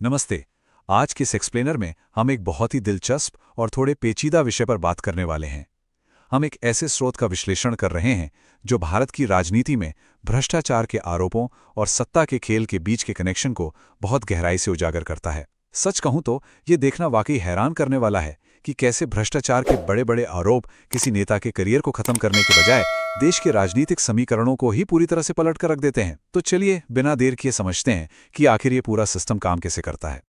नमस्ते। आज के इस एक्सप्लेनर में हम एक बहुत ही दिलचस्प और थोड़े पेचीदा विषय पर बात करने वाले हैं। हम एक ऐसे स्रोत का विश्लेषण कर रहे हैं जो भारत की राजनीति में भ्रष्टाचार के आरोपों और सत्ता के खेल के बीच के कनेक्शन को बहुत गहराई से उजागर करता है। सच कहूं तो ये देखना वाकई हैरान करने वाला है कि कैसे भ्रष्टाचार के बड़े बड़े आरोप किसी नेता के करियर को खत्म करने के बजाय देश के राजनीतिक समीकरणों को ही पूरी तरह से पलट कर रख देते हैं। तो चलिए बिना देर किए समझते हैं कि आखिर ये पूरा सिस्टम काम कैसे करता है।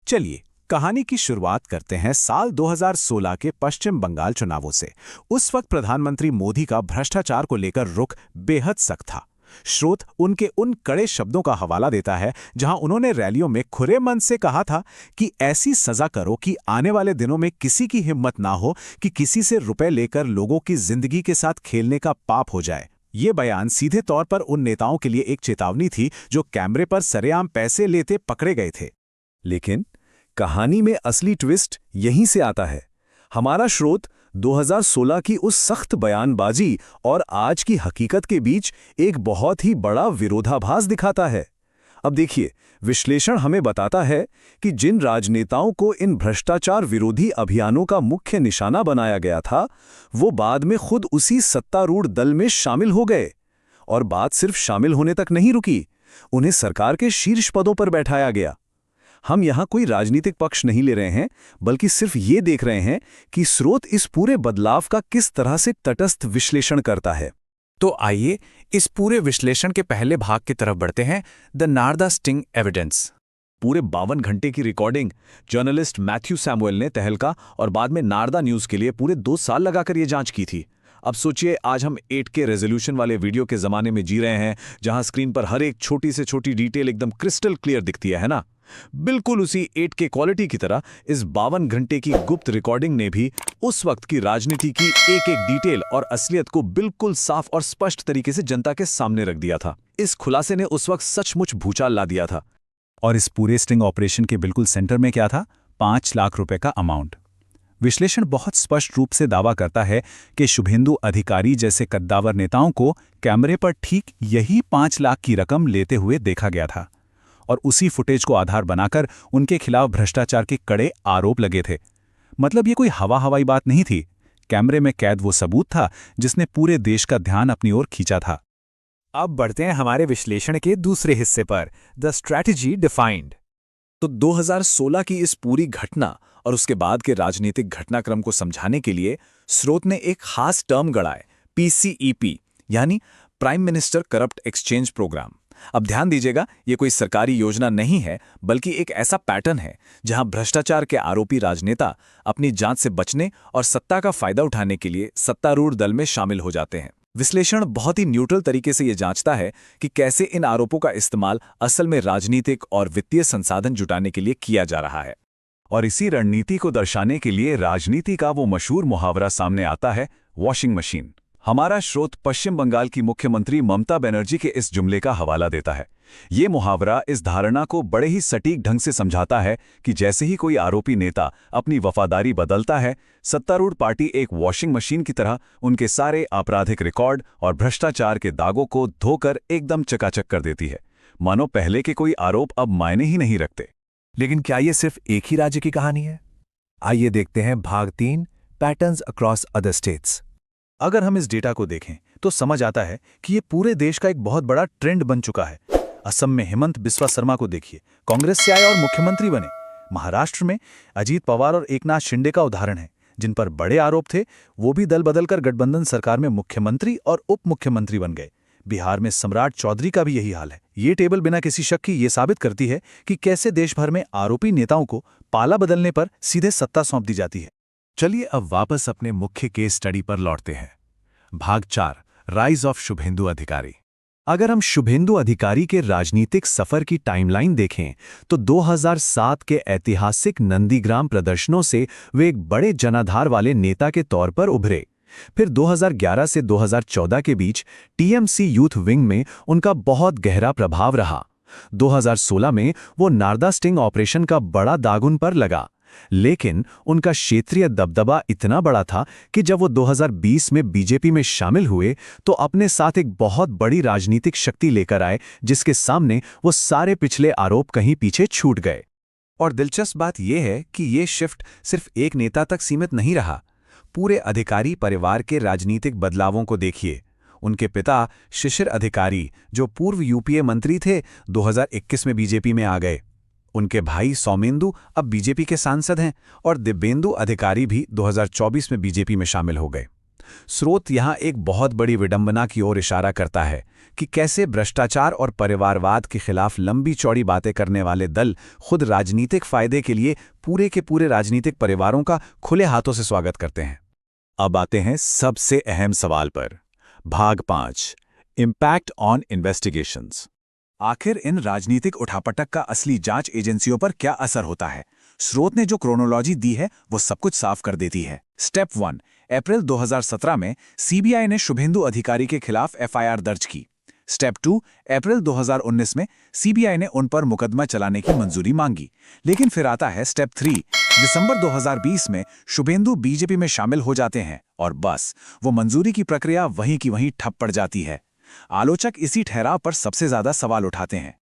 चलिए कहानी की शुरुआत करते हैं साल 2016 के पश्चिम बंगाल चुनावों से। उस वक्त प्रधानमंत्री मोदी का भ्रष्टाचार को लेकर रुख बेहद सख्त था। स्रोत उनके उन कड़े शब्दों का हवाला देता है जहां उन्होंने रैलियों में खुले मन से कहा था कि ऐसी सजा करो कि आने वाले दिनों में किसी की हिम्मत ना हो कि किसी से रुपए लेकर लोगों की जिंदगी के साथ खेलने का पाप हो जाए। ये बयान सीधे तौर पर उन नेताओं के लिए एक चेतावनी थी जो कैमरे पर सरेआम पैसे लेते पकड़े गए थे। लेकिन कहानी में असली ट्विस्ट यहीं से आता है। हमारा स्रोत 2016 की उस सख्त बयानबाजी और आज की हकीकत के बीच एक बहुत ही बड़ा विरोधाभास दिखाता है। अब देखिए, विश्लेषण हमें बताता है कि जिन राजनेताओं को इन भ्रष्टाचार विरोधी अभियानों का मुख्य निशाना बनाया गया था, वो बाद में खुद उसी सत्तारूढ़ दल में शामिल हो गए। और बात सिर्फ शामिल होने तक नहीं रुकी, उन्हें सरकार के शीर्ष पदों पर बैठाया गया। हम यहां कोई राजनीतिक पक्ष नहीं ले रहे हैं, बल्कि सिर्फ ये देख रहे हैं कि स्रोत इस पूरे बदलाव का किस तरह से तटस्थ विश्लेषण करता है। तो आइए इस पूरे विश्लेषण के पहले भाग की तरफ बढ़ते हैं, द नारदा स्टिंग एविडेंस। पूरे 52 घंटे की रिकॉर्डिंग जर्नलिस्ट मैथ्यू सैमुएल ने तहलका और बाद में नारदा न्यूज के लिए पूरे 2 साल लगाकर ये जांच की थी। अब सोचिए, आज हम 8K रेजोल्यूशन वाले वीडियो के जमाने में जी रहे हैं, जहां स्क्रीन पर हर एक छोटी से छोटी डिटेल एकदम क्रिस्टल क्लियर दिखती है ना। बिल्कुल उसी 8K क्वालिटी की तरह इस 52 घंटे की गुप्त रिकॉर्डिंग ने भी उस वक्त की राजनीति की एक एक डिटेल और असलियत को बिल्कुल साफ और स्पष्ट तरीके से जनता के सामने रख दिया था। इस खुलासे ने उस वक्त सचमुच भूचाल ला दिया था। और इस पूरे स्टिंग ऑपरेशन के बिल्कुल सेंटर में क्या था? 5 लाख रुपए का अमाउंट। विश्लेषण बहुत स्पष्ट रूप से दावा करता है कि शुभेंदु अधिकारी जैसे कद्दावर नेताओं को कैमरे पर ठीक यही 5 लाख की रकम लेते हुए देखा गया था और उसी फुटेज को आधार बनाकर उनके खिलाफ भ्रष्टाचार के कड़े आरोप लगे थे। मतलब ये कोई हवाई बात नहीं थी। कैमरे में कैद वो सबूत था जिसने पूरे देश का ध्यान अपनी ओर खींचा था। अब बढ़ते हैं हमारे विश्लेषण के दूसरे हिस्से पर, द स्ट्रैटेजी डिफाइंड। तो 2016 की इस पूरी घटना और उसके बाद के राजनीतिक घटनाक्रम को समझाने के लिए स्रोत ने एक खास टर्म गढ़ा है, PCEP, यानी prime minister corrupt exchange program. अब ध्यान दीजिएगा, ये कोई सरकारी योजना नहीं है, बल्कि एक ऐसा पैटर्न है जहां भ्रष्टाचार के आरोपी राजनेता अपनी जांच से बचने और सत्ता का फायदा उठाने के लिए सत्तारूढ़ दल में शामिल हो जाते हैं। विश्लेषण बहुत ही न्यूट्रल तरीके से ये जांचता है कि कैसे इन आरोपों का इस्तेमाल असल में राजनीतिक और वित्तीय संसाधन जुटाने के लिए किया जा रहा है। और इसी रणनीति को दर्शाने के लिए राजनीति का वो मशहूर मुहावरा सामने आता है, वॉशिंग मशीन। हमारा स्रोत पश्चिम बंगाल की मुख्यमंत्री ममता बनर्जी के इस जुमले का हवाला देता है। ये मुहावरा इस धारणा को बड़े ही सटीक ढंग से समझाता है कि जैसे ही कोई आरोपी नेता अपनी वफादारी बदलता है, सत्तारूढ़ पार्टी एक वॉशिंग मशीन की तरह उनके सारे आपराधिक रिकॉर्ड और भ्रष्टाचार के दागों को धोकर एकदम चकाचक कर देती है, मानो पहले के कोई आरोप अब मायने ही नहीं रखते। लेकिन क्या ये सिर्फ एक ही राज्य की कहानी है? आइए देखते हैं भाग 3, पैटर्न्स अक्रॉस अदर स्टेट्स। अगर हम इस डेटा को देखें तो समझ आता है कि ये पूरे देश का एक बहुत बड़ा ट्रेंड बन चुका है। असम में हेमंत बिस्वा शर्मा को देखिए, कांग्रेस से आए और मुख्यमंत्री बने। महाराष्ट्र में अजीत पवार और एकनाथ शिंदे का उदाहरण है, जिन पर बड़े आरोप थे, वो भी दल बदलकर गठबंधन सरकार में मुख्यमंत्री और उप मुख्यमंत्री बन गए। बिहार में सम्राट चौधरी का भी यही हाल है। ये टेबल बिना किसी शक की ये साबित करती है कि कैसे देश भर में आरोपी नेताओं को पाला बदलने पर सीधे सत्ता सौंप दी जाती है। चलिए अब वापस अपने मुख्य केस स्टडी पर लौटते हैं। भाग 4, राइज ऑफ शुभेंदु अधिकारी। अगर हम शुभेंदु अधिकारी के राजनीतिक सफर की टाइमलाइन देखें तो 2007 के ऐतिहासिक नंदीग्राम प्रदर्शनों से वे एक बड़े जनाधार वाले नेता के तौर पर उभरे। फिर 2011 से 2014 के बीच टीएमसी यूथ विंग में उनका बहुत गहरा प्रभाव रहा। 2016 में वो नारदा स्टिंग ऑपरेशन का बड़ा दाग उन पर लगा, लेकिन उनका क्षेत्रीय दबदबा इतना बड़ा था कि जब वो 2020 में बीजेपी में शामिल हुए तो अपने साथ एक बहुत बड़ी राजनीतिक शक्ति लेकर आए, जिसके सामने वो सारे पिछले आरोप कहीं पीछे छूट गए। और दिलचस्प बात यह है कि ये शिफ्ट सिर्फ एक नेता तक सीमित नहीं रहा। पूरे अधिकारी परिवार के राजनीतिक बदलावों को देखिए। उनके पिता शिशिर अधिकारी, जो पूर्व यूपीए मंत्री थे, 2021 में बीजेपी में आ गए। उनके भाई सौमेंदु अब बीजेपी के सांसद हैं और दिव्येंदु अधिकारी भी 2024 में बीजेपी में शामिल हो गए। स्रोत यहां एक बहुत बड़ी विडंबना की ओर इशारा करता है कि कैसे भ्रष्टाचार और परिवारवाद के खिलाफ लंबी चौड़ी बातें करने वाले दल खुद राजनीतिक फायदे के लिए पूरे के पूरे राजनीतिक परिवारों का खुले हाथों से स्वागत करते हैं। अब आते हैं सबसे अहम सवाल पर। भाग 5, इम्पैक्ट ऑन इन्वेस्टिगेशंस। आखिर इन राजनीतिक उठापटक का असली जांच एजेंसियों पर क्या असर होता है? स्रोत ने जो क्रोनोलॉजी दी है वो सब कुछ साफ कर देती है। स्टेप 1, अप्रैल 2017 में सीबीआई ने शुभेंदु अधिकारी के खिलाफ एफआईआर दर्ज की। स्टेप 2, अप्रैल 2019 में सीबीआई ने उन पर मुकदमा चलाने की मंजूरी मांगी। लेकिन फिर आता है स्टेप 3, दिसंबर 2020 में शुभेंदु बीजेपी में शामिल हो जाते हैं और बस वो मंजूरी की प्रक्रिया वहीं की वहीं ठप पड़ जाती है। आलोचक इसी ठहराव पर सबसे ज्यादा सवाल उठाते हैं।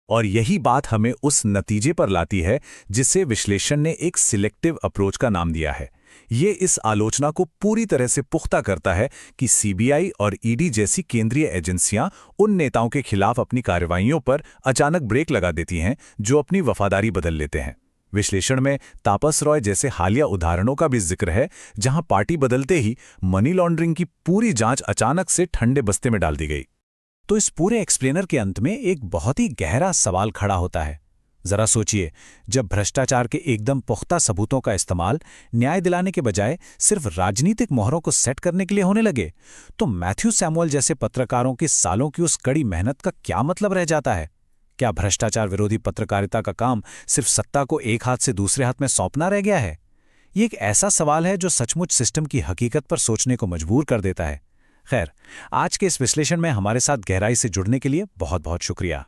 और यही बात हमें उस नतीजे पर लाती है जिसे विश्लेषण ने एक सिलेक्टिव अप्रोच का नाम दिया है। ये इस आलोचना को पूरी तरह से पुख्ता करता है कि सीबीआई और ईडी जैसी केंद्रीय एजेंसियां उन नेताओं के खिलाफ अपनी कार्रवाइयों पर अचानक ब्रेक लगा देती हैं जो अपनी वफादारी बदल लेते हैं। विश्लेषण में तापस रॉय जैसे हालिया उदाहरणों का भी जिक्र है, जहां पार्टी बदलते ही मनी लॉन्ड्रिंग की पूरी जांच अचानक से ठंडे बस्ते में डाल दी गई। तो इस पूरे एक्सप्लेनर के अंत में एक बहुत ही गहरा सवाल खड़ा होता है। जरा सोचिए, जब भ्रष्टाचार के एकदम पुख्ता सबूतों का इस्तेमाल न्याय दिलाने के बजाय सिर्फ राजनीतिक मोहरों को सेट करने के लिए होने लगे, तो मैथ्यू सैमुअल जैसे पत्रकारों की सालों की उस कड़ी मेहनत का क्या मतलब रह जाता है? क्या भ्रष्टाचार विरोधी पत्रकारिता का काम सिर्फ सत्ता को एक हाथ से दूसरे हाथ में सौंपना रह गया है? ये एक ऐसा सवाल है जो सचमुच सिस्टम की हकीकत पर सोचने को मजबूर कर देता है। खैर, आज के इस विश्लेषण में हमारे साथ गहराई से जुड़ने के लिए बहुत बहुत शुक्रिया।